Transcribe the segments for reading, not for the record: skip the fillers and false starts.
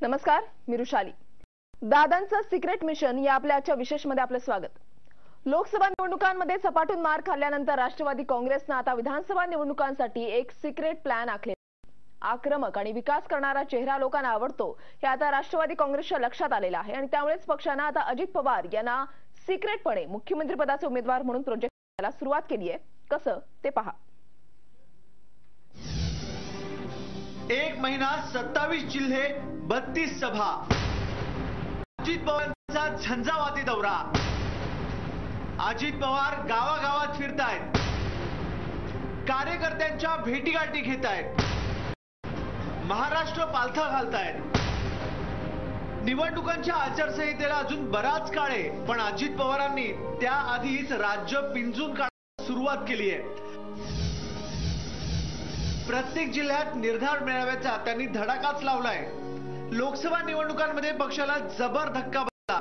नमस्कार, मी रुशाली. दादांचं secret mission या आपल्या आजच्या विशेषमध्ये आपलं स्वागत. लोकसभा निवडणुकांमध्ये सपाटून मार खाल्ल्यानंतर राष्ट्रवादी काँग्रेसनं आता विधानसभा निवडणुकांसाठी एक सिक्रेट प्लॅन आखले. आक्रमक आणि विकास करणारा चेहरा लोकांना आवडतो हे आता राष्ट्रवादी काँग्रेसच्या लक्षात आलेलं आहे आणि त्यामुळेच पक्षानं आता अजित पवार यांना सिक्रेटपणे मुख्यमंत्रीपदाचे उमेदवार म्हणून प्रोजेक्ट करायला सुरुवात केली आहे. कसं ते पहा. एक महिना 27 जिल्हे 32 सभा. अजित पवारांचा झंझावाती दौरा. अजित पवार गावागावात फिरतायत, कार्यकर्त्यांच्या भेटीगाठी घेतायत, महाराष्ट्र पालथा घालतायत. निवडणुकांच्या आचारसंहितेला अजून बराच काळ आहे, पण अजित पवारांनी त्याआधीच राज्य पिंजून काढायला सुरुवात केली आहे. प्रत्येक जिल्ह्यात निर्धार मेळाव्याचा त्यांनी धडाकाच लावलाय. लोकसभा निवडणुकांमध्ये पक्षाला जबर धक्का बसला.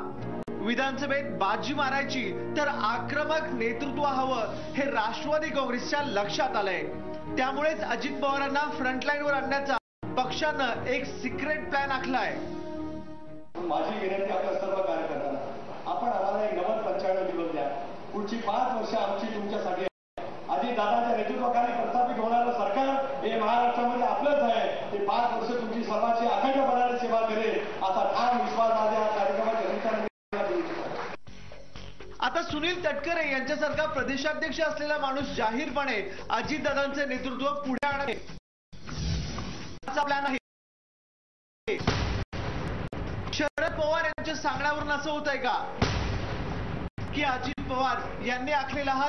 विधानसभेत बाजी मारायची तर आक्रमक नेतृत्व हवं हे राष्ट्रवादी काँग्रेसच्या लक्षात आलंय. त्यामुळेच अजित पवारांना फ्रंटलाईनवर आणण्याचा पक्षानं एक सिक्रेट प्लॅन आखलाय. माझी विनंती आपल्या सर्व कार्यकर्त्यांना, आपण आम्हाला एक नवं 95 दिवस द्या. पुढची 5 वर्ष आमची तुमच्यासाठी. अजित दादाच्या नेतृत्वाखाली प्रस्थापित होणारं सरकार हे महाराष्ट्रामध्ये आपलंच आहे. ते 5 वर्ष तुमची सर्वांची अखंडपणाने सेवा करेल असा ठाम विश्वास माझ्या या कार्यक्रमाच्या निमित्ताने. आता सुनील तटकरे यांच्यासारखा प्रदेशाध्यक्ष असलेला माणूस जाहीरपणे अजितदादांचे नेतृत्व पुढे आणण्याचा प्लॅन आहे. शरद पवार यांच्या सांगण्यावरून असं होत आहे का की अजित पवार यांनी आखलेला हा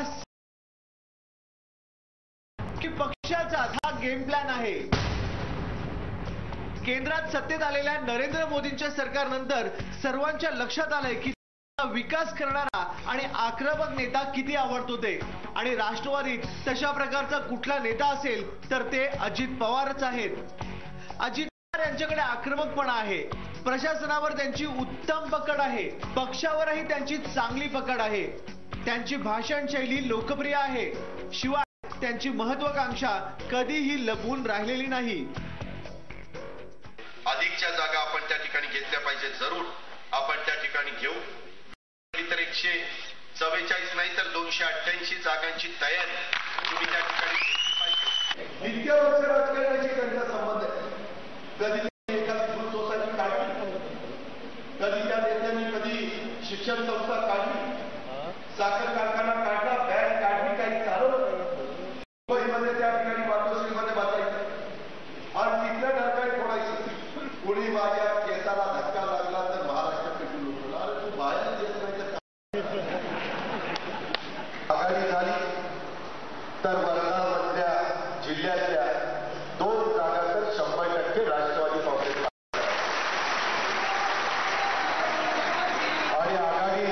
की पक्षाचा हा गेम प्लॅन आहे. केंद्रात सत्तेत आलेल्या नरेंद्र मोदींच्या सरकारनंतर सर्वांच्या लक्षात आलंय की विकास करणारा आणि आक्रमक नेता किती आवडतो ते, आणि राष्ट्रवादीत तशा प्रकारचा कुठला नेता असेल तर ते अजित पवारच आहेत. अजित पवार यांच्याकडे आक्रमकपणा आहे, प्रशासनावर त्यांची उत्तम पकड आहे, पक्षावरही त्यांची चांगली पकड आहे, त्यांची भाषण शैली लोकप्रिय आहे, शिवाय त्यांची महत्वाकांक्षा कधीही लपून राहिलेली नाही. अधिकच्या जागा आपण त्या ठिकाणी घेतल्या पाहिजे. जरूर आपण त्या ठिकाणी घेऊ. तर 144 नाही तर 288 जागांची तयारी तुम्ही त्या ठिकाणी घेतली पाहिजे. इतक्या वर्ष राजकारणाशी त्यांचा संबंध आहे. कधी एखादी फुल सोसायटी काढली, कधी त्या नेत्यांनी कधी शिक्षण संस्था काढली, साखर कारखाना काढला, बँक काढली, काही चालवलं. मुंबईमध्ये त्या ठिकाणी मातोश्रीमध्ये बसायचं आणि तिथल्या धक्का फोडायचं. कोणी माझ्या केसाला धक्का लागला तर महाराष्ट्र पेटून उठवला. अरे तू बाहेर येत नाही तर आघाडी झाली तर वर्धामधल्या जिल्ह्यातल्या 2 जागा तर 100% राष्ट्रवादी काँग्रेस. आणि आघाडी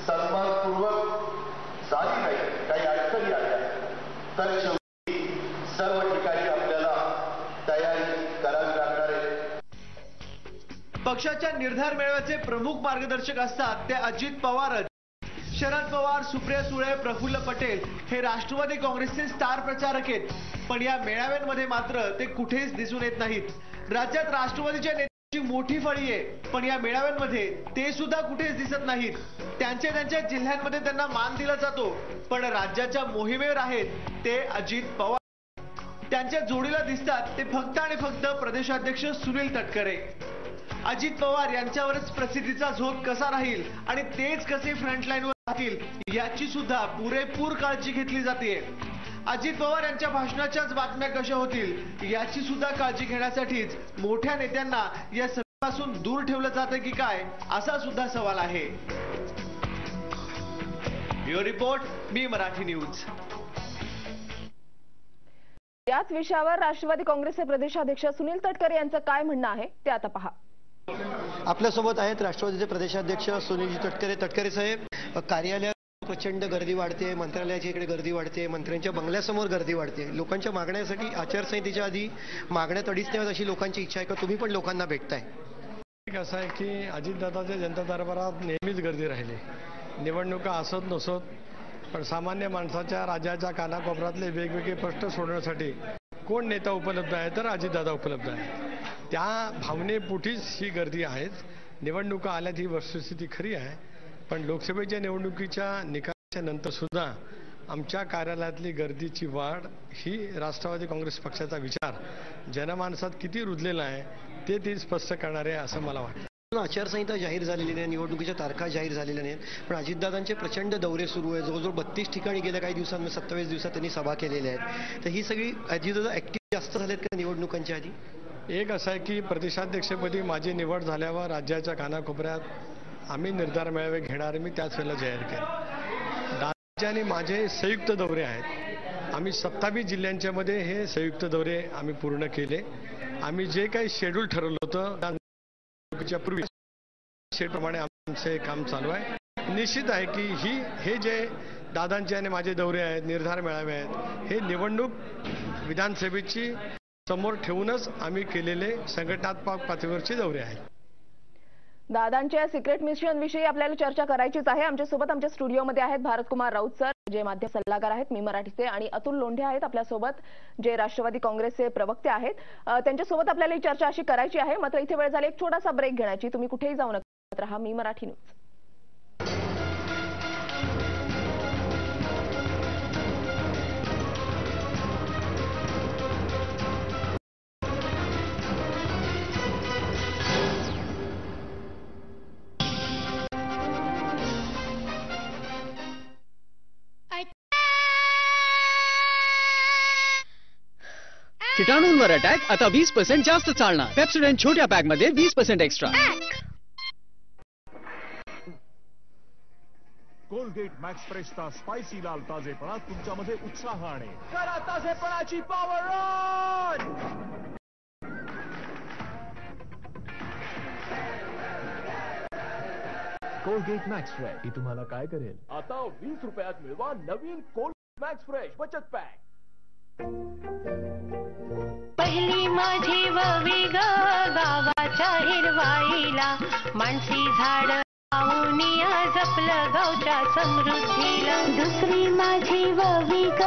सन्मानपूर्वक झाली नाही, काही अडचणी आल्या तर शेवटी सर्व ठिकाणी आपल्याला तयारी करावी लागणार आहे. पक्षाच्या निर्धार मेळाव्याचे प्रमुख मार्गदर्शक असतात ते अजित पवारच. शरद पवार, सुप्रिया सुळे, प्रफुल्ल पटेल हे राष्ट्रवादी काँग्रेसचे स्टार प्रचारक आहेत, पण या मेळाव्यांमध्ये मात्र ते कुठेच दिसून येत नाहीत. राज्यात राष्ट्रवादीच्या नेत्यांची मोठी फळी आहे, पण या मेळाव्यांमध्ये ते सुद्धा कुठेच दिसत नाहीत. त्यांच्या जिल्ह्यांमध्ये त्यांना मान दिला जातो, पण राज्याच्या मोहिमेवर आहेत ते अजित पवार. त्यांच्या जोडीला दिसतात ते फक्त आणि फक्त प्रदेशाध्यक्ष सुनील तटकरे. अजित पवार यांच्यावरच प्रसिद्धीचा झोक कसा राहील आणि तेच कसे फ्रंटलाईनवर राहतील याची सुद्धा पुरेपूर काळजी घेतली जाते. अजित पवार यांच्या भाषणाच्याच बातम्या कशा होतील याची सुद्धा काळजी घेण्यासाठीच मोठ्या नेत्यांना या सभेपासून दूर ठेवलं जातं की काय, असा सुद्धा सवाल आहे. ब्युरो रिपोर्ट, मी मराठी न्यूज. याच विषयावर राष्ट्रवादी काँग्रेसचे प्रदेशाध्यक्ष सुनील तटकरे यांचं काय म्हणणं आहे ते आता पहा. आपल्यासोबत आहेत राष्ट्रवादीचे प्रदेशाध्यक्ष सुनील तटकरे. तटकरे साहेब, कार्यालयात प्रचंड गर्दी वाढते, मंत्रालयाच्या इकडे गर्दी वाढते, मंत्र्यांच्या बंगल्यासमोर गर्दी वाढते. लोकांच्या मागण्यासाठी आचारसंहितेच्या आधी मागण्यात अडीच नाही अशी लोकांची इच्छा आहे का? तुम्ही पण लोकांना भेटताय? असं आहे की अजितदादाच्या जनता दरबारात नेहमीच गर्दी राहिली. निवडणुका असत नसत, पण सामान्य माणसाच्या राज्याच्या कानाकोपऱ्यातले वेगवेगळे प्रश्न सोडवण्यासाठी कोण नेता उपलब्ध आहे तर अजितदादा उपलब्ध आहे. त्या भावनेपोटीच ही गर्दी आहेच. निवडणुका आल्यात ही वस्तुस्थिती खरी आहे, पण लोकसभेच्या निवडणुकीच्या निकालाच्या नंतर सुद्धा आमच्या कार्यालयातली गर्दीची वाढ ही राष्ट्रवादी काँग्रेस पक्षाचा विचार जनमानसात किती रुजलेला आहे ते स्पष्ट करणार आहे असं मला वाटतं. आचारसंहिता जाहीर झालेली नाही, निवडणुकीच्या तारखा जाहीर झालेल्या नाहीत, पण अजितदादांचे प्रचंड दौरे सुरू आहे. जवळजवळ 32 ठिकाणी गेल्या काही दिवसांमध्ये 27 दिवसात त्यांनी सभा केलेल्या आहेत. तर ही सगळी अजितदादा ऍक्टिव्ह जास्त झालेत का निवडणुकांच्या आधी? एक असं आहे की प्रदेशाध्यक्षपदी माझी निवड झाल्यावर राज्याच्या कानाकोपऱ्यात आम्ही निर्धार मेळावे घेणार, मी त्याच वेळेला जाहीर केलं. दादाचे आणि माझे संयुक्त दौरे आहेत. आम्ही 27 जिल्ह्यांच्या मध्ये हे संयुक्त दौरे आम्ही पूर्ण केले. आम्ही जे काही शेड्यूल ठरवलं होतं त्या पूर्वी शेड्यूलप्रमाणे आमचे काम चालू आहे. निश्चित आहे की हे जे दादांचे आणि माझे दौरे आहेत, निर्धार मेळावे आहेत, हे निवडणूक विधानसभेची समोर ठेवूनच आम्ही केलेले संघटनात्मक पातळीवरचे दौरे आहेत. दादांच्या सिक्रेट मिशन विषयी आपल्याला चर्चा करायचीच आहे. आमच्यासोबत आमच्या स्टुडिओमध्ये आहेत भारत कुमार राऊत सर, जे माध्यम सल्लागार आहेत मी मराठीचे, आणि अतुल लोंढे आहेत आपल्यासोबत, जे राष्ट्रवादी काँग्रेसचे प्रवक्ते आहेत. त्यांच्यासोबत आपल्याला ही चर्चा अशी करायची आहे. मात्र इथे वेळ झाली एक छोटासा ब्रेक घेण्याची. तुम्ही कुठेही जाऊ नका, रहा मी मराठी न्यूज. कीटाणूंवर अटॅक आता 20% जास्त चालणार. पेप्सोडेंट छोट्या पॅक मध्ये 20% एक्स्ट्रा. कोलगेट मॅक्स फ्रेशचा स्पायसी लाल ताजेपणा तुमच्यामध्ये उत्साह आणे. करा ताजेपणाची power on. Colgate max fresh ही तुम्हाला काय करेल? आता 20 रुपयात मिळवा नवीन कोलगेट मॅक्स फ्रेश बचत पॅक. पहिली माझी ववी ग गावाच्या हिरवाईला, मानसी झाड पाऊनिया जपलं गावच्या समृद्धीला. दुसरी माझी ववी ग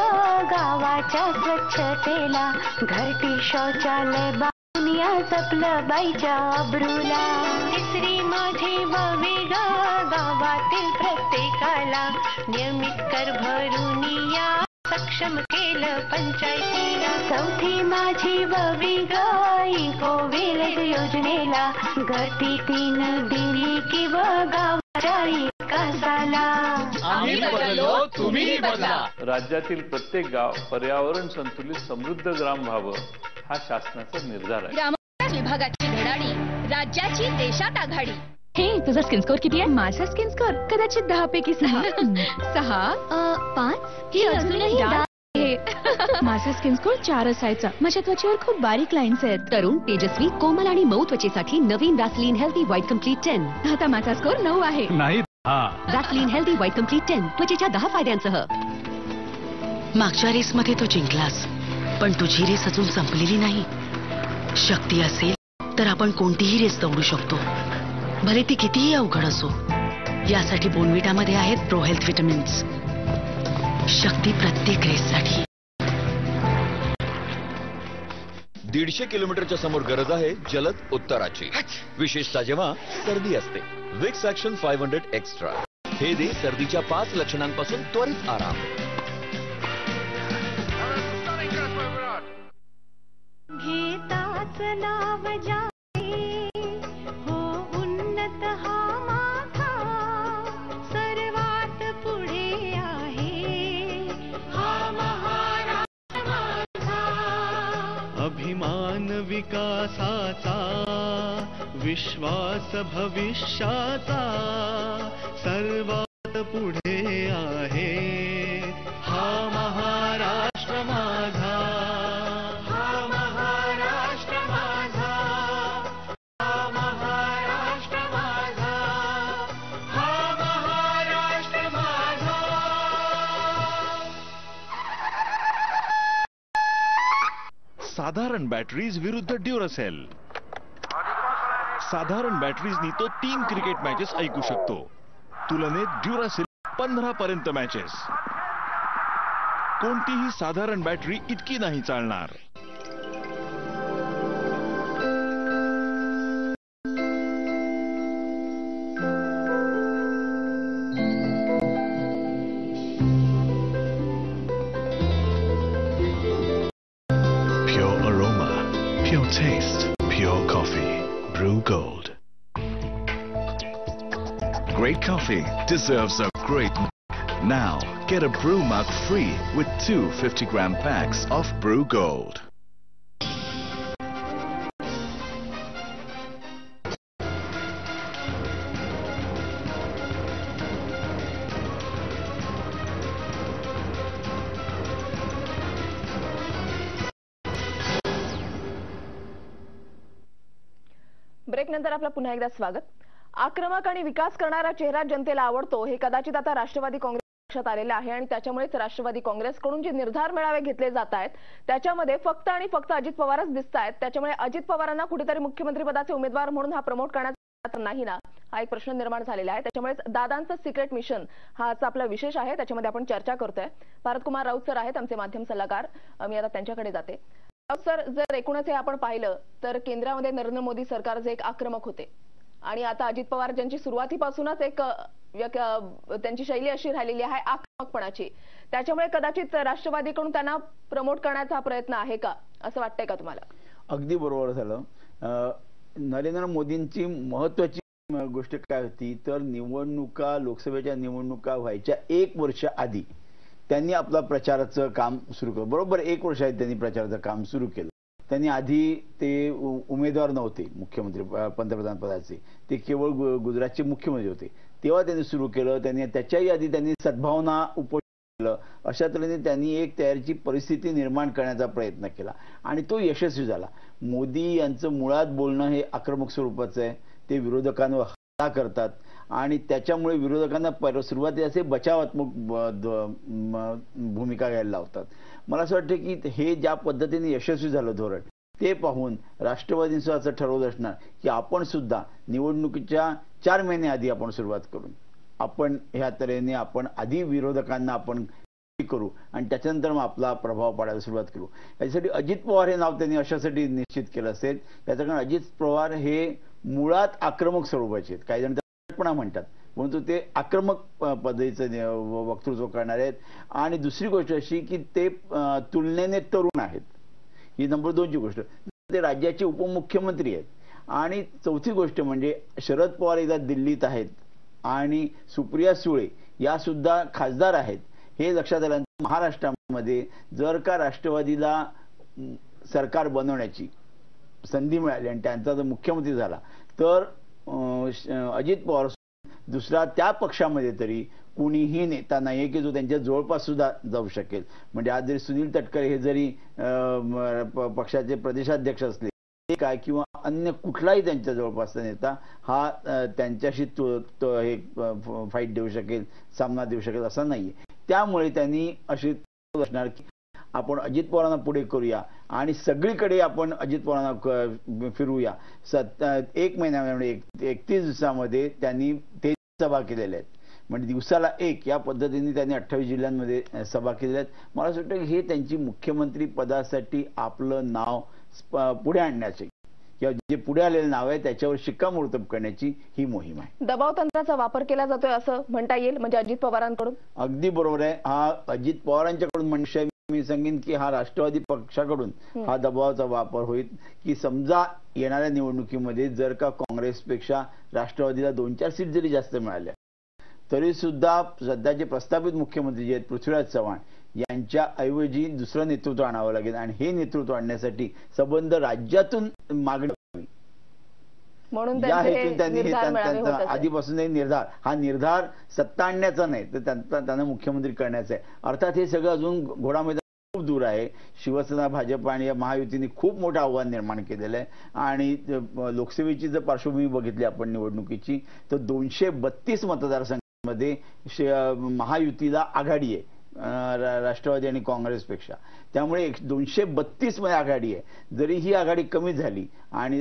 गावाच्या स्वच्छतेला, घरटी शौचालय बाऊनिया जपलं बाईच्या अब्रूला. तिसरी माझी ववी ग गावातील प्रत्येकाला, नियमित कर भरून या सक्षम केलं पंचायतीला. चौथी माझी ववी गाई कोविड योजनेला, घरटी 3 दिली किंवा गावाच्या विकासाला. आम्ही बदललो, तुम्ही बदला. राज्यातील प्रत्येक गाव पर्यावरण संतुलित समृद्ध ग्राम व्हावं हा शासनाचा निर्धार आहे. ग्रामविकास विभागाची धडाडी, राज्याची देशात आघाडी. हे तुझा स्किन स्कोर किती आहे? माझा स्किन स्कोर कदाचित 10 पैकी 6. 5 ही अजूनही आहे. माझा स्किन स्कोर 4 असायचा. माझ्या त्वचेवर खूप बारीक लाईन्स आहेत. तरुण, तेजस्वी, कोमल आणि मऊ त्वचेसाठी नवीन वॅसलीन हेल्दी व्हाईट कम्प्लीट 10. आता माझा स्कोर 9 आहे. नाही वॅसलीन हेल्दी व्हाईट कम्प्लीट 10 त्वचेच्या 10 फायद्यांसह. मागच्या रेसमध्ये तू जिंकलास, पण तुझी रेस अजून संपलेली नाही. शक्ती असेल तर आपण कोणतीही रेस दौडू शकतो, भले ती कितीही अवघड असो. यासाठी बोनविटामध्ये आहेत प्रो हेल्थ विटामिन्स. शक्ती प्रत्येक रेससाठी. 150 किलोमीटरच्या समोर गरज आहे जलद उत्तराची, विशेषतः जेव्हा सर्दी असते. विक्स ऍक्शन 500 एक्स्ट्रा हे दे सर्दीच्या 5 लक्षणांपासून त्वरित आराम. घेताच नाव जाई हो उन्नत हा माझा, सर्वात पुढे आहे हा महाराष्ट्र माझा. अभिमान विकासाचा, विश्वास भविष्याचा, सर्वात पुढे आहे हा महाराष्ट्र माझा. साधारण बॅटरीज विरुद्ध ड्युरासेल. साधारण बॅटरीजनी तो 3 क्रिकेट मॅचेस ऐकू शकतो, तुलनेत ड्युरासेल 15 पर्यंत मॅचेस. कोणतीही साधारण बॅटरी इतकी नाही चालणार. taste, pure coffee. Brew Gold. Great coffee deserves a great mug. Now, get a brew mug free with 2 50-gram packs of Brew Gold. Break नंतर आपलं पुन्हा एकदा स्वागत. आक्रमक आणि विकास करणारा चेहरा जनतेला आवडतो हे कदाचित आता राष्ट्रवादी काँग्रेस लक्षात आलेलं आहे आणि त्याच्यामुळेच राष्ट्रवादी काँग्रेसकडून जे निर्धार मेळावे घेतले जात आहेत त्याच्यामध्ये फक्त आणि फक्त अजित पवारच दिसत आहेत. त्याच्यामुळे अजित पवारांना कुठेतरी मुख्यमंत्री पदाचे उमेदवार म्हणून हा प्रमोट करण्यात नाही ना, हा एक प्रश्न निर्माण झालेला आहे. त्याच्यामुळे दादांचं सिक्रेट मिशन हा आजचा आपला विशेष आहे, त्याच्यामध्ये आपण चर्चा करतोय. भारतकुमार राऊत सर आहेत आमचे माध्यम सल्लागार, मी आता त्यांच्याकडे जाते. सर, जर एकूणच हे आपण पाहिलं तर केंद्रामध्ये नरेंद्र मोदी सरकार जे एक आक्रमक होते आणि आता अजित पवार ज्यांची सुरुवातीपासूनच एक त्यांची शैली अशी राहिलेली आहे आक्रमकपणाची, त्याच्यामुळे कदाचित राष्ट्रवादीकडून त्यांना प्रमोट करण्याचा प्रयत्न आहे का, असं वाटतंय का तुम्हाला? अगदी बरोबर झालं. नरेंद्र मोदींची महत्वाची गोष्ट काय होती तर निवडणुका, लोकसभेच्या निवडणुका व्हायच्या 1 वर्ष आधी त्यांनी आपलं प्रचाराचं काम सुरू केलं. बरोबर 1 वर्ष आधी त्यांनी प्रचाराचं काम सुरू केलं. त्यांनी आधी ते उमेदवार नव्हते मुख्यमंत्री पंतप्रधान पदाचे, ते केवळ गुजरातचे मुख्यमंत्री होते. तेव्हा त्यांनी सुरू केलं. त्यांनी त्याच्याही आधी त्यांनी सद्भावना उपोषण केलं. अशा तऱ्हेने त्यांनी एक तयारीची परिस्थिती निर्माण करण्याचा प्रयत्न केला आणि तो यशस्वी झाला. मोदी यांचं मुळात बोलणं हे आक्रमक स्वरूपाचं आहे. ते विरोधकांवर हल्ला करतात आणि त्याच्यामुळे विरोधकांना सुरुवातीला असे बचावात्मक भूमिका घ्यायला लावतात. मला असं वाटतं की हे ज्या पद्धतीने यशस्वी झालं धोरण ते पाहून राष्ट्रवादींचं असं ठरवलं असणार की आपण सुद्धा निवडणुकीच्या 4 महिने आधी आपण सुरुवात करून आपण ह्या तऱ्हेने आपण आधी विरोधकांना आपण करू आणि त्याच्यानंतर मग आपला प्रभाव पाडायला सुरुवात करू. यासाठी अजित पवार हे नाव त्यांनी अशासाठी निश्चित केलं असेल याचं कारण अजित पवार हे मुळात आक्रमक स्वरूपाचे आहेत. काही जण पण म्हणतात, परंतु ते आक्रमक पद्धतीचं वक्तृत्व करणारे आहेत. आणि दुसरी गोष्ट अशी की ते तुलनेने तरुण आहेत. ही नंबर 2ची गोष्ट. ते राज्याचे उपमुख्यमंत्री आहेत. आणि चौथी गोष्ट म्हणजे शरद पवार एकदा दिल्लीत आहेत आणि सुप्रिया सुळे या सुद्धा खासदार आहेत. हे लक्षात आल्यानंतर महाराष्ट्रामध्ये जर का राष्ट्रवादीला सरकार बनवण्याची संधी मिळाली आणि त्यांचा जर मुख्यमंत्री झाला तर अजित पवार दुसरा त्या पक्षामध्ये तरी कुणीही नेता नाहीये की जो त्यांच्या जवळपास सुद्धा जाऊ शकेल. म्हणजे आज जरी सुनील तटकरे हे जरी पक्षाचे प्रदेशाध्यक्ष असले ते काय किंवा अन्य कुठलाही त्यांच्या जवळपासचा नेता हा त्यांच्याशी हे फाईट देऊ शकेल, सामना देऊ शकेल असं नाहीये. त्यामुळे त्यांनी अशी असणार की आपण अजित पवारांना पुढे करूया आणि सगळीकडे आपण अजित पवारांना फिरूया. 1 महिन्यामध्ये 31 दिवसामध्ये त्यांनी 23 सभा केलेल्या आहेत. म्हणजे दिवसाला 1 या पद्धतीने त्यांनी 28 जिल्ह्यांमध्ये सभा केलेल्या आहेत. मला असं वाटतं की हे त्यांची मुख्यमंत्री पदासाठी आपलं नाव पुढे आणण्याचे किंवा जे पुढे आलेलं नाव आहे त्याच्यावर शिक्कामोर्तब करण्याची ही मोहीम आहे. दबाव तंत्राचा वापर केला जातोय असं म्हणता येईल म्हणजे अजित पवारांकडून? अगदी बरोबर आहे. हा अजित पवारांच्याकडून म्हणजे मी सांगेन की हा राष्ट्रवादी पक्षाकडून हा दबावाचा वापर होईल की समजा येणाऱ्या निवडणुकीमध्ये जर का काँग्रेसपेक्षा राष्ट्रवादीला 2-4 सीट जरी जास्त मिळाल्या तरी सुद्धा सध्याचे प्रस्थापित मुख्यमंत्री जे आहेत पृथ्वीराज चव्हाण यांच्या ऐवजी दुसरं नेतृत्व आणावं लागेल आणि हे नेतृत्व आणण्यासाठी संबंध राज्यातून मागणी म्हणून त्यांचा आधीपासून हा निर्धार सत्ता आणण्याचा नाही तर त्यांना मुख्यमंत्री करण्याचा आहे. अर्थात हे सगळं अजून घोडामैदान खूप दूर आहे. शिवसेना, भाजप आणि महायुतीने खूप मोठं आव्हान निर्माण केलेलं आहे. आणि लोकसभेची जर पार्श्वभूमी बघितली आपण निवडणुकीची तर 232 मतदारसंघांमध्ये महायुतीला आघाडी आहे राष्ट्रवादी आणि काँग्रेसपेक्षा. त्यामुळे 232 मध्ये आघाडी आहे. जरी ही आघाडी कमी झाली आणि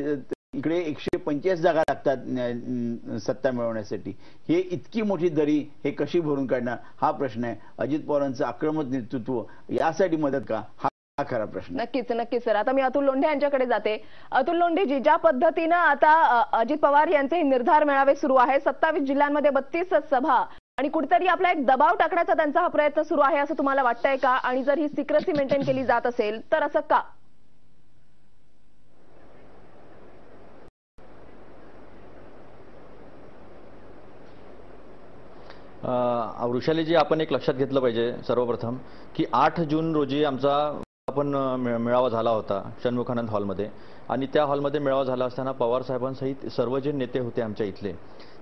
इकडे 145 जागा लागतात सत्ता मिळवण्यासाठी, हे इतकी मोठी दरी हे कशी भरून काढणार हा प्रश्न आहे. अजित पवारांचं आक्रमक नेतृत्व यासाठी मदत का हा खरा प्रश्न. नक्कीच सर. आता मी अतुल लोंढे यांच्याकडे जाते. अतुल लोंढेजी, ज्या पद्धतीनं आता अजित पवार यांचे निर्धार मेळावे सुरू आहे, 27 जिल्ह्यांमध्ये 32 सभा आणि कुठेतरी आपला एक दबाव टाकण्याचा त्यांचा हा प्रयत्न सुरू आहे असं तुम्हाला वाटतंय का? आणि जर ही सिक्रेसी मेंटेन केली जात असेल तर असं का? वृषालीजी, आपण एक लक्षात घेतलं पाहिजे सर्वप्रथम की 8 जून रोजी आमचा आपण मेळावा झाला होता षण्मुखानंद हॉलमध्ये, आणि त्या हॉलमध्ये मेळावा झाला असताना पवार साहेबांसहित सर्व जे नेते होते आमच्या इथले,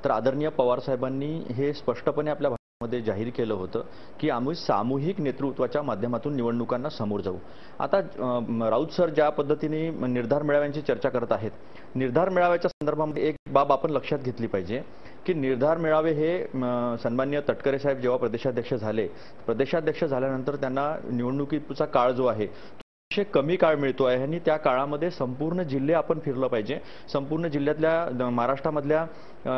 तर आदरणीय पवार साहेबांनी हे स्पष्टपणे आपल्या मध्ये जाहीर केलं होतं की आम्ही सामूहिक नेतृत्वाच्या माध्यमातून निवडणुकांना समोर जाऊ. आता राऊत सर ज्या पद्धतीने निर्धार मेळाव्यांची चर्चा करत आहेत, निर्धार मेळाव्याच्या संदर्भामध्ये एक बाब आपण लक्षात घेतली पाहिजे की निर्धार मेळावे हे सन्माननीय तटकरे साहेब जेव्हा प्रदेशाध्यक्ष झाल्यानंतर त्यांना निवडणुकीचा काळ जो आहे कमी काळ मिळतो आहे आणि त्या काळामध्ये संपूर्ण जिल्हे आपण फिरलं पाहिजे, संपूर्ण जिल्ह्यातल्या महाराष्ट्रामधल्या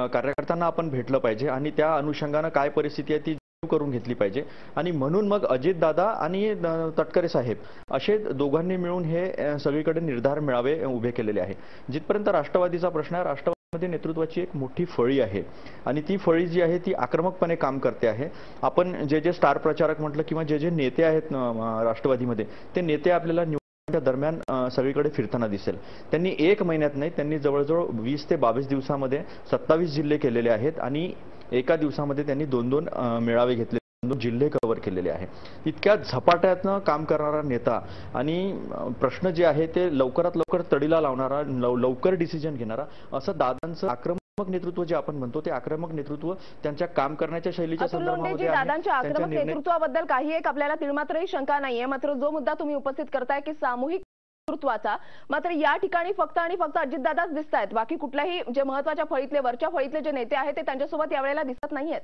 कार्यकर्त्यांना आपण भेटलं पाहिजे आणि त्या अनुषंगानं काय परिस्थिती आहे ती करून घेतली पाहिजे. आणि म्हणून मग अजितदादा आणि तटकरे साहेब असे दोघांनी मिळून हे सगळीकडे निर्धार मेळावे उभे केलेले आहे. जिथपर्यंत राष्ट्रवादीचा प्रश्न आहे, राष्ट्रवादीमध्ये नेतृत्वाची एक मोठी फळी आहे आणि ती फळी जी आहे ती आक्रमकपणे काम करते आहे. आपण जे स्टार प्रचारक म्हटलं किंवा जे नेते आहेत राष्ट्रवादीमध्ये, ते नेते आपल्याला निवडणुकीच्या दरम्यान सगळीकडे फिरताना दिसेल. त्यांनी 1 महिन्यात नाही, त्यांनी जवळजवळ 20 ते 22 दिवसामध्ये 27 जिल्हे केलेले आहेत आणि एका दिवसामध्ये त्यांनी 2-2 मेळावे घेतले, 2 जिल्हे कव्हर केलेले आहे. इतक्या झपाट्यानं काम करणारा नेता आणि प्रश्न जे आहे ते लवकरात लवकर तडीला लावणारा, लवकर डिसिजन घेणारा, असं दादांचं आक्रमक नेतृत्व जे आपण म्हणतो ते आक्रमक नेतृत्व त्यांच्या काम करण्याच्या शैलीच्या संदर्भामध्ये आहे. दादांच्या आक्रमक नेतृत्वाबद्दल काही एक आपल्याला तिळमात्रही शंका नाहीये. मात्र जो मुद्दा तुम्ही उपस्थित करताय की सामूहिक नेतृत्वाचा, मात्र या ठिकाणी फक्त आणि फक्त अजितदादाच दिसत आहेत, बाकी कुठल्याही जे महत्वाच्या फळीतले वरच्या फळीतले जे नेते आहेत ते त्यांच्यासोबत यावेळेला दिसत नाहीयेत.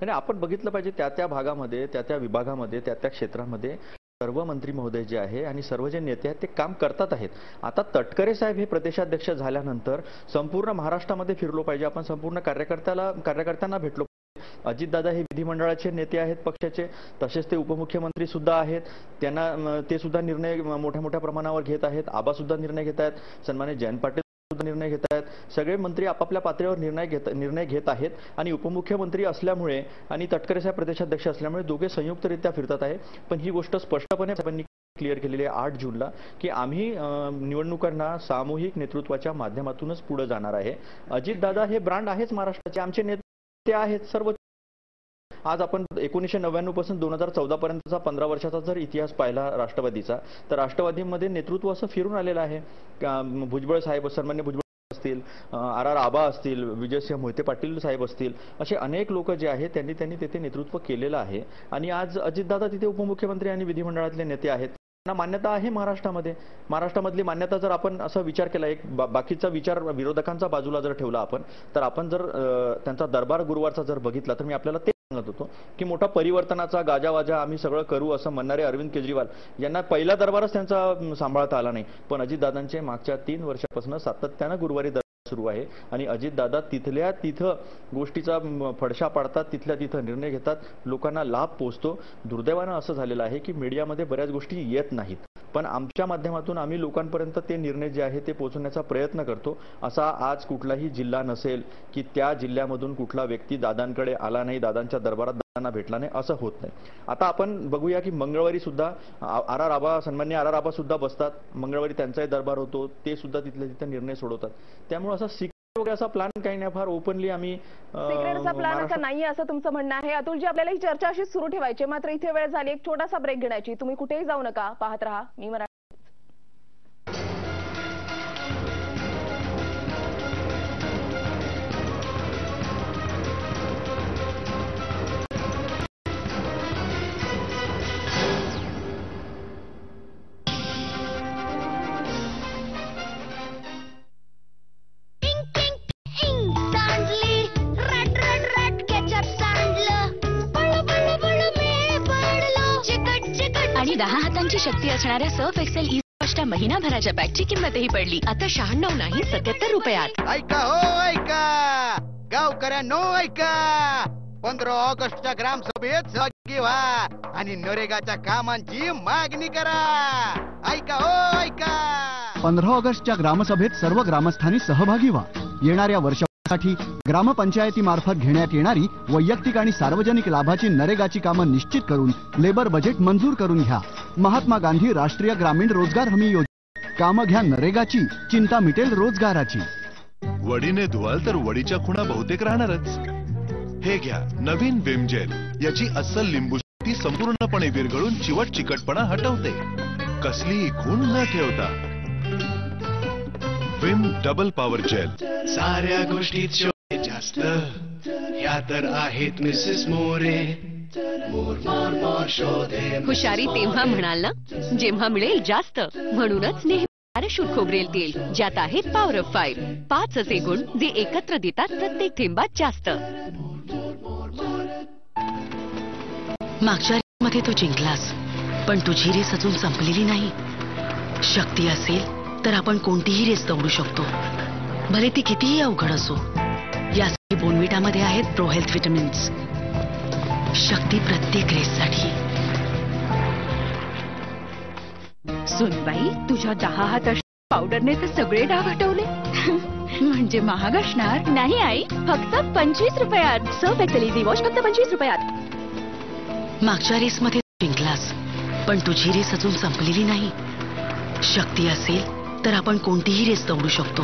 आणि आपण बघितलं पाहिजे त्या भागामध्ये, त्या विभागामध्ये, त्या क्षेत्रामध्ये सर्व मंत्री महोदय जे आहे आणि सर्व जे नेते आहेत ते काम करतात आहेत. आता तटकरे साहेब हे प्रदेशाध्यक्ष झाल्यानंतर संपूर्ण महाराष्ट्रामध्ये फिरलो पाहिजे, आपण संपूर्ण कार्यकर्त्यांना भेटलो पाहिजे. अजितदादा हे विधिमंडळाचे नेते आहेत पक्षाचे, तसेच ते उपमुख्यमंत्री सुद्धा आहेत, त्यांना ते सुद्धा निर्णय मोठ्या प्रमाणावर घेत आहेत. आबा सुद्धा निर्णय घेत आहेत, सन्मान्य जयंत पाटील निर्णय घेत आहेत, सगळे मंत्री आपापल्या पातळीवर निर्णय घेत आहेत. आणि उपमुख्यमंत्री असल्यामुळे आणि तटकरे साहेब प्रदेशाध्यक्ष असल्यामुळे दोघे संयुक्तरित्या फिरतात आहे. पण ही गोष्ट स्पष्टपणे साहेबांनी क्लिअर केलेली आहे 8 जूनला की आम्ही निवडणुकांना सामूहिक नेतृत्वाच्या माध्यमातूनच पुढे जाणार आहे. अजितदादा हे ब्रँड आहेच महाराष्ट्राचे, आमचे नेते आहेत सर्व. आज आपण 1999 पासून 2014 पर्यंतचा 15 वर्षाचा जर इतिहास पाहिला राष्ट्रवादीचा, तर राष्ट्रवादीमध्ये नेतृत्व असं फिरून आलेलं आहे. भुजबळ साहेब, सन्मान्य भुजबळ असतील, RR आबा असतील, विजयसिंह मोहिते पाटील साहेब असतील, असे अनेक लोक जे आहेत त्यांनी तिथे नेतृत्व केलेलं आहे. आणि आज अजितदादा तिथे उपमुख्यमंत्री आणि विधिमंडळातले नेते आहेत, त्यांना मान्यता आहे महाराष्ट्रामध्ये. महाराष्ट्रामधली मान्यता जर आपण असा विचार केला, एक बाकीचा विचार विरोधकांचा बाजूला जर ठेवला आपण, तर आपण जर त्यांचा दरबार गुरुवारचा जर बघितला तर मी आपल्याला ते सांगत होतो की मोठा परिवर्तनाचा गाजावाजा आम्ही सगळं करू असं म्हणणारे अरविंद केजरीवाल यांना पहिला दरबारच त्यांचा सांभाळता आला नाही. पण अजितदादांचे मागच्या 3 वर्षापासून सातत्यानं गुरुवारी दरबार सुरू आहे आणि अजितदादा तिथल्या तिथं गोष्टीचा फडशा पाडतात, तिथल्या तिथं निर्णय घेतात, लोकांना लाभ पोहोचतो. दुर्दैवानं असं झालेलं आहे की मीडियामध्ये बऱ्याच गोष्टी येत नाहीत, पण आमच्या माध्यमातून आम्ही लोकांपर्यंत ते निर्णय जे आहे ते पोहोचवण्याचा प्रयत्न करतो. असा आज कुठलाही जिल्हा नसेल की त्या जिल्ह्यामधून कुठला व्यक्ती दादांकडे आला नाही, दादांच्या दरबारात दादांना भेटला नाही, असं होत नाही. आता आपण बघूया की मंगळवारी सुद्धा सन्मान्य RR आबा सुद्धा बसतात, मंगळवारी त्यांचाही दरबार होतो, ते सुद्धा तिथल्या तिथे निर्णय सोडवतात. त्यामुळे असा सिक्रेट वगैरे असा प्लॅन काही नाही, फार ओपनली आम्ही सिक्रेटचा प्लॅन असा नाहीये असं तुमचं म्हणणं आहे. अतुलजी, आपल्याला ही चर्चा अशी सुरू ठेवायची, मात्र इथे वेळ झाली एक छोटासा ब्रेक घेण्याची. तुम्ही कुठेही जाऊ नका, पाहत रहा मी मराठी. आणि 10 हातांची शक्ती असणाऱ्या सर्फ एक्सेल ई महिनाभराच्या पॅकची किंमतही पडली आता 96 नाही 77 रुपयात. ऐका हो ऐका, गावकऱ्यांनो ऐका, 15 ऑगस्टच्या ग्रामसभेत सहभागी व्हा आणि नरेगाच्या कामांची मागणी करा. ऐका हो ऐका, 15 ऑगस्टच्या ग्रामसभेत सर्व ग्रामस्थांनी सहभागी व्हा. येणाऱ्या वर्षासाठी ग्रामपंचायतीमार्फत घेण्यात येणारी वैयक्तिक आणि सार्वजनिक लाभाची नरेगाची कामं निश्चित करून लेबर बजेट मंजूर करून घ्या. महात्मा गांधी राष्ट्रीय ग्रामीण रोजगार हमी योजना. कामं घ्या नरेगाची, चिंता मिटेल रोजगाराची. वडीने धुवाल तर वडीच्या खुणा बहुतेक राहणारच. हे घ्या नवीन विम जेल. याची अस्सल लिंबू शक्ती संपूर्णपणे विरघळून चिवट चिकटपणा हटवते, कसलीही खूण न ठेवता. Vim double power gel. साऱ्या गोष्टीत शोधे जास्त, ह्या तर आहेत मिसेस मोरे. मोर मोर मोर शोधे. हुशारी तेव्हा म्हणाल ना जेव्हा मिळेल जास्त. म्हणूनच नेहमी पॅराशूट खोबरेल तेल, ज्यात आहेत पॉवर ऑफ 5. 5 असे गुण जे एकत्र देतात प्रत्येक थेंबात जास्त. मागच्या मध्ये तू जिंकलास, पण तुझी रेस अजून संपलेली नाही. शक्ती असेल तर आपण कोणतीही रेस दौडू शकतो, भले ती कितीही अवघड असो. यासाठी बोनविटामध्ये आहेत प्रो हेल्थ विटामिन्स. शक्ती प्रत्येक रेससाठी. सुनबाई, तुझ्या 10 हात पावडरने तर सगळे डाग हटवले. म्हणजे महाग असणार. नाही आई, फक्त 25 रुपयात. सर्फ एक्सेल इझी वॉश फक्त 25 रुपयात. मागच्या रेसमध्ये तू जिंकलास, पण तुझी रेस अजून संपलेली नाही. शक्ती असेल तर आपण कोणतीही रेस दौडू शकतो,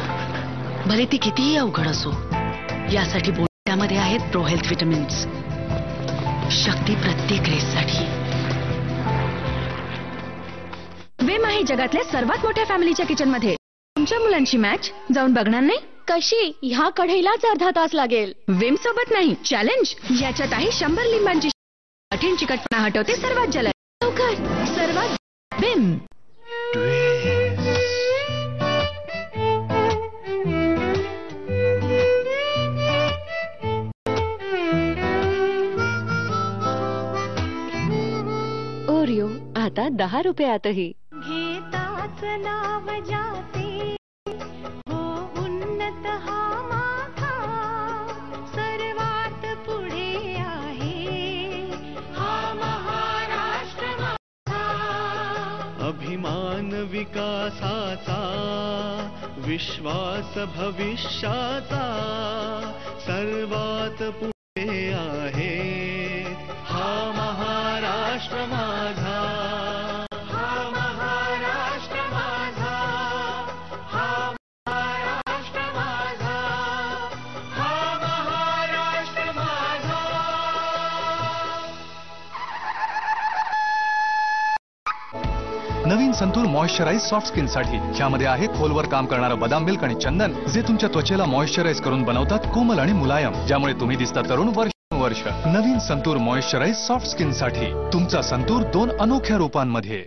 भले ती कितीही अवघड असो. यासाठी बोनविटामध्ये आहेत प्रो हेल्थ विटामिन्स. शक्ती प्रत्येक रेससाठी. विम आहे जगातल्या सर्वात मोठ्या फॅमिलीच्या किचन मध्ये. तुमच्या मुलांची मॅच जाऊन बघणार नाही? कशी? ह्या कढईलाच अर्धा तास लागेल. विम सोबत नाही, चॅलेंज. याच्यात आहे 100 लिंबांची. कठीण चिकटपणा हटवते सर्वात जलद. लवकर सर्वात विम. ओरिओ आता 10 रुपयातही. घेताच नाव जाते हो उन्नत हा माझा, सर्वात पुढे आहे हा महाराष्ट्र माझा. अभिमान विकासाचा, विश्वास भविष्याचा, सर्वात पुढे आहे हा महाराष्ट्र माझा. हा महाराष्ट्र माझा. हा महाराष्ट्र माझा. हा महाराष्ट्र माझा. नवीन संतूर मॉइश्चराइज सॉफ्ट स्किन साठी. ज्यामध्ये आहे खोलवर काम करणारं बदाम मिल्क आणि चंदन, जे तुमच्या त्वचेला मॉइश्चराइज करून बनवतात कोमल आणि मुलायम, ज्यामुळे तुम्ही दिसता तरुण वर्ष. नवीन संतूर मॉइश्चराइज सॉफ्ट स्किन साठी. तुमचा संतूर 2 अनोख्या रूपांमध्ये.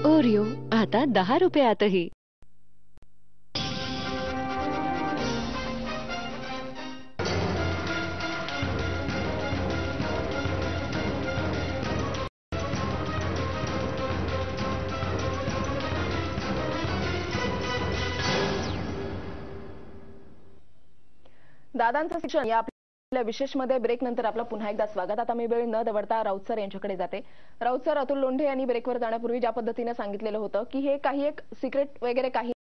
ओरिओ आता 10 रुपयातही. दादांचं शिक्षण या आपल्या विशेष मध्ये ब्रेक नंतर आपलं पुन्हा एकदा स्वागत. आता मी वेळ न दवडता राऊत सर यांच्याकडे जाते. राऊत सर, अतुल लोंढे यांनी ब्रेकवर जाण्यापूर्वी ज्या पद्धतीने सांगितलेलं होतं की हे काही एक सिक्रेट वगैरे काही,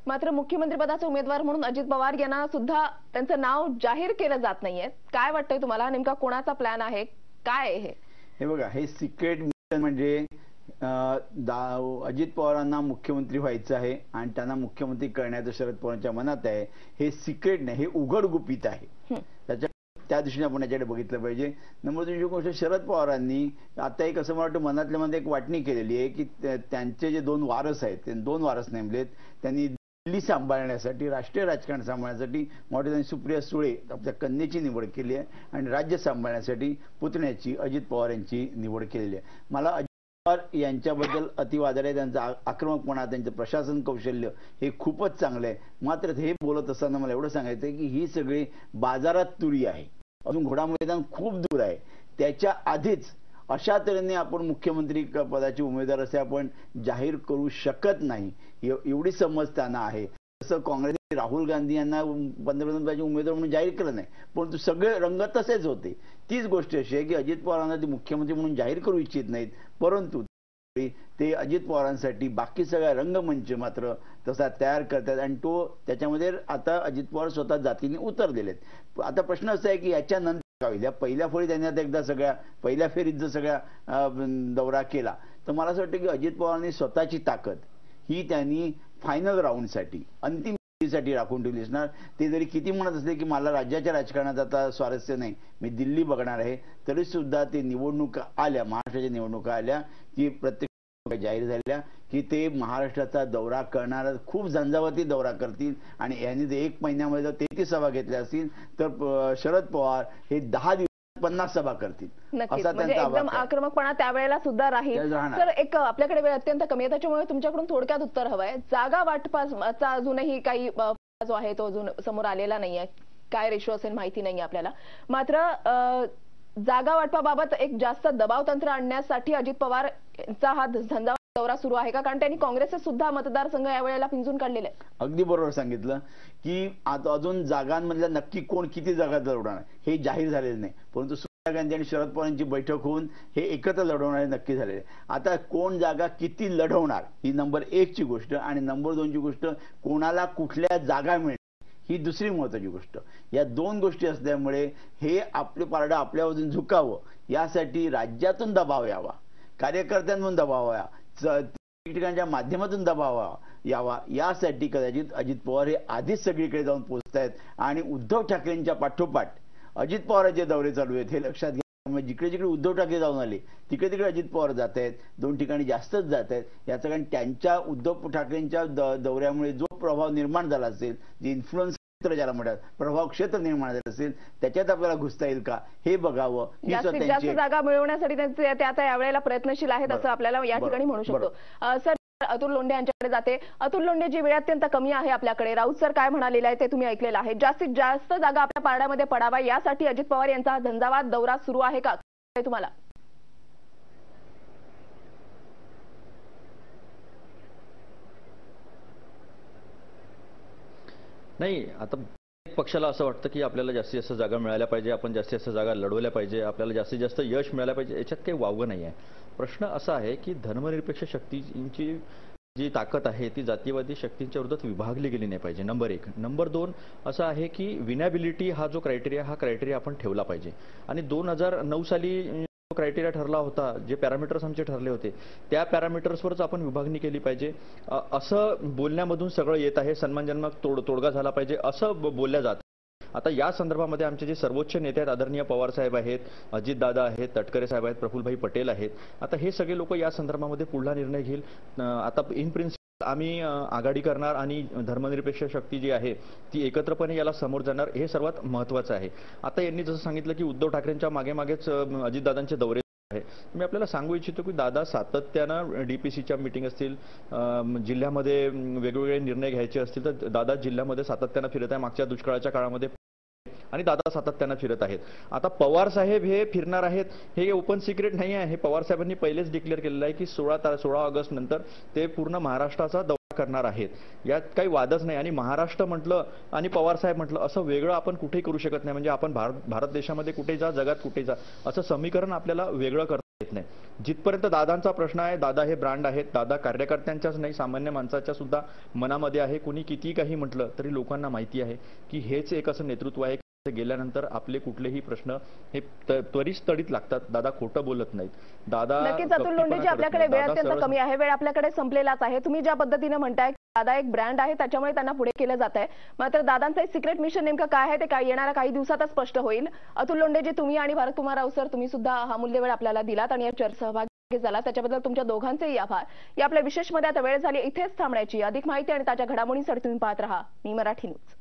मात्र मुख्यमंत्री पदाचे उमेदवार म्हणून अजित पवार यांना सुद्धा त्यांचं नाव जाहीर केलं जात नाहीये. काय वाटतंय तुम्हाला, नेमका कोणाचा प्लॅन आहे, काय आहे हे? बघा, हे सिक्रेट मिशन म्हणजे अजित पवारांना मुख्यमंत्री व्हायचं आहे आणि त्यांना मुख्यमंत्री करण्याचं शरद पवारांच्या मनात आहे. हे सिक्रेट नाही, हे उघड गुपित आहे. त्या दृष्टीने आपण याच्याकडे बघितलं पाहिजे. नंबर 2 गोष्ट, शरद पवारांनी आता एक असं मला वाटतं मनातल्या मध्ये एक वाटणी केलेली आहे की त्यांचे जे 2 वारस आहेत, ते 2 वारस नेमलेत. त्यांनी दिल्ली सांभाळण्यासाठी, राष्ट्रीय राजकारण सांभाळण्यासाठी त्यांनी सुप्रिया सुळे आपल्या कन्येची निवड केली आहे आणि राज्य सांभाळण्यासाठी पुतण्याची अजित पवार यांची निवड केलेली आहे. मला अजित पवार यांच्याबद्दल अतिवादर आहे. त्यांचा आक्रमकपणा, त्यांचं प्रशासन कौशल्य हे खूपच चांगलं आहे. मात्र हे बोलत असताना मला एवढं सांगायचं आहे की ही सगळी बाजारात तुरी आहे, अजून घोडा मैदान खूप दूर आहे. त्याच्या आधीच अशा तऱ्हेने आपण मुख्यमंत्री पदाचे उमेदवार असे आपण जाहीर करू शकत नाही, एवढी समज त्यांना आहे. जसं काँग्रेसने राहुल गांधी यांना पंतप्रधान पदाचे उमेदवार म्हणून जाहीर केलं नाही, परंतु सगळे रंग तसेच होते. तीच गोष्ट अशी आहे की अजित पवारांना ते मुख्यमंत्री म्हणून जाहीर करू इच्छित नाहीत, परंतु ते अजित पवारांसाठी बाकी सगळ्या रंगमंच मात्र तसा तयार करतात आणि तो त्याच्यामध्ये आता अजित पवार स्वतः जातीने उतरलेले. आता प्रश्न असा आहे की याच्यानंतर काय होईल. पहिल्या फळीत त्यांनी आता एकदा सगळ्या पहिल्या फेरीत जर सगळ्या दौरा केला तर मला असं वाटतं की अजित पवारांनी स्वतःची ताकद ही त्यांनी फायनल राऊंडसाठी अंतिम साठी राखून ठेवली असणार. ते जरी किती म्हणत असले की मला राज्याच्या राजकारणात आता स्वारस्य नाही, मी दिल्ली बघणार आहे, तरी सुद्धा ते निवडणुका आल्या, महाराष्ट्राच्या निवडणुका आल्या की प्रत्येक जाहीर झाल्या की ते महाराष्ट्राचा दौरा करणार, खूप झंझावाती दौरा करतील आणि यांनी जर 1 महिन्यामध्ये जर 33 सभा घेतल्या असतील तर शरद पवार हे 10 दिवसात 50 सभा करतील. नक्कीच, म्हणजे एकदम आक्रमकपणा त्यावेळेला सुद्धा राहील. तर एक आपल्याकडे वेळ अत्यंत कमी आहे, त्याच्यामुळे तुमच्याकडून थोडक्यात उत्तर हवंय. जागा वाटपाचा अजूनही काही जो आहे तो अजून समोर आलेला नाहीये, काय रेशो असेल माहिती नाहीये आपल्याला. मात्र जागा वाटपाबाबत एक जास्त दबाव तंत्र आणण्यासाठी अजित पवार यांचा हा झंझावाती दौरा सुरू आहे का? कारण त्यांनी काँग्रेसचे सुद्धा मतदारसंघ यावेळेला पिंजून काढलेले आहे. अगदी बरोबर सांगितलं की आता अजून जागांमधल्या नक्की कोण किती जागा लढवणार हे जाहीर झालेलं नाही, परंतु सोनिया गांधी आणि शरद पवारांची बैठक होऊन हे एकत्र लढवणारे नक्की झालेले. आता कोण जागा किती लढवणार ही नंबर 1 ची गोष्ट आणि नंबर 2 ची गोष्ट कोणाला कुठल्या जागा मिळणार ही दुसरी महत्वाची गोष्ट. या 2 गोष्टी असल्यामुळे हे आपले पारडं आपल्या बाजून झुकावं यासाठी राज्यातून दबाव यावा, कार्यकर्त्यांमधून दबाव यावा, ठिकाणच्या माध्यमातून दबाव यावा, यासाठी कदाचित अजित पवार हे आधीच सगळीकडे जाऊन पोहोचतायत आणि उद्धव ठाकरेंच्या पाठोपाठ अजित पवारांचे दौरे चालू आहेत हे लक्षात घ्या. जिकडे जिकडे उद्धव ठाकरे जाऊन आले तिकडे तिकडे अजित पवार जात आहेत, 2 ठिकाणी जास्तच जात आहेत. याचं कारण त्यांच्या उद्धव ठाकरेंच्या दौऱ्यामुळे जो प्रभाव निर्माण झाला असेल, जे इन्फ्लुएन्स ज्याला म्हणतात प्रभाव क्षेत्र निर्माण झालं असेल, त्याच्यात आपल्याला घुसता येईल का हे बघावं. जास्तीत जास्त जागा मिळवण्यासाठी ते आता यावेळेला प्रयत्नशील आहेत असं आपल्याला या ठिकाणी म्हणू शकतो. सर, अतुल लोंढे यांच्याकडे जाते. अतुल लोंढे, जी वेळ अत्यंत कमी आहे आपल्याकडे, राऊत सर काय म्हणालेलं आहे ते तुम्ही ऐकलेलं आहे. जास्तीत जास्त जागा आपल्या पारड्यामध्ये पडावा यासाठी अजित पवार यांचा झंझावात दौरा सुरू आहे का तुम्हाला? नाही, आता पक्षाला असं वाटतं की आपल्याला जास्तीत जास्त जागा मिळाल्या पाहिजे, आपण जास्तीत जास्त जागा लढवल्या पाहिजे, आपल्याला जास्तीत जास्त यश मिळालं पाहिजे, याच्यात काही वावगं नाही आहे. प्रश्न असा आहे की धर्मनिरपेक्ष शक्तींची जी ताकद आहे ती जातीयवादी शक्तींच्या विरोधात विभागली गेली नाही पाहिजे, नंबर 1. नंबर 2 असं आहे की विनॅबिलिटी हा जो क्रायटेरिया आपण ठेवला पाहिजे. आणि 2009 साली क्रायटेरिया ठरला होता, जे पॅरामीटर्स आमचे ठरले होते त्या पॅरामीटर्सवरच आपण विभागणी केली पाहिजे असं बोलण्यामधून सगळं येत आहे. सन्मानजनक तोडगा झाला पाहिजे असं बोलल्या जात. आता या संदर्भामध्ये आमचे जे सर्वोच्च नेते आहेत, आदरणीय पवार साहेब आहेत, अजितदादा आहेत, तटकरे साहेब आहेत, प्रफुल्लभाई पटेल आहेत, आता हे सगळे लोक या संदर्भामध्ये पुढला निर्णय घेईल. आता इन प्रिन्सिपल आम्ही आघाडी करणार आणि धर्मनिरपेक्ष शक्ती जी आहे ती एकत्रपणे याला समोर जाणार, हे सर्वात महत्त्वाचं आहे. आता यांनी जसं सांगितलं की उद्धव ठाकरेंच्या मागेच अजितदादांचे दौरे आहे. मी आपल्याला सांगू इच्छितो की दादा सातत्यानं डीपीसीच्या मीटिंग असतील, जिल्ह्यामध्ये वेगवेगळे निर्णय घ्यायचे असतील तर दादा जिल्ह्यामध्ये सातत्यानं फिरत आहे. मागच्या दुष्काळाच्या काळामध्ये आणि दादा सातत्यानं फिरत आहेत. आता पवार साहेब हे फिरणार आहेत हे ओपन सिक्रेट नाही आहे. हे पवार साहेबांनी पहिलेच डिक्लेअर केलेलं आहे की 16 ऑगस्ट नंतर ते पूर्ण महाराष्ट्राचा दौरा करणार आहेत. यात काही वादच नाही. आणि महाराष्ट्र म्हटलं आणि पवार साहेब म्हटलं असं वेगळं आपण कुठेही करू शकत नाही. म्हणजे आपण भारत देशामध्ये कुठे जा, जगात कुठे जा असं समीकरण आपल्याला वेगळं करता येत नाही. जिथपर्यंत दादांचा प्रश्न आहे, दादा हे ब्रँड आहेत. दादा कार्यकर्त्यांच्याच नाही, सामान्य माणसाच्या सुद्धा मनामध्ये आहे. कुणी किती काही म्हटलं तरी लोकांना माहिती आहे की हेच एक असं नेतृत्व आहे गेल्यानंतर आपले कुठलेही प्रश्न हे त्वरित तडीत लागतात. दादा खोटं बोलत नाहीत. दादा नक्कीच. अतुल लोंढेजी, आपल्याकडे वेळ अत्यंत कमी आहे, वेळ आपल्याकडे संपलेलाच आहे. तुम्ही ज्या पद्धतीने म्हणताय दादा एक ब्रँड आहे त्याच्यामुळे त्यांना पुढे केलं जात आहे, मात्र दादांचं सिक्रेट मिशन नेमकं काय आहे ते काय येणाऱ्या काही दिवसातच स्पष्ट होईल. अतुल लोंढेजी, तुम्ही आणि भारतकुमार राऊत सर, तुम्ही सुद्धा हा मूल्यवेळ आपल्याला दिलात आणि या चर्चेत सहभागी झाला, त्याच्याबद्दल तुमच्या दोघांचेही आभार. या आपल्या विशेष मध्ये आता वेळ झाली इथेच थांबण्याची. अधिक माहिती आणि ताज्या घडामोडींसाठी तुम्ही पाहत रहा मी मराठी न्यूज.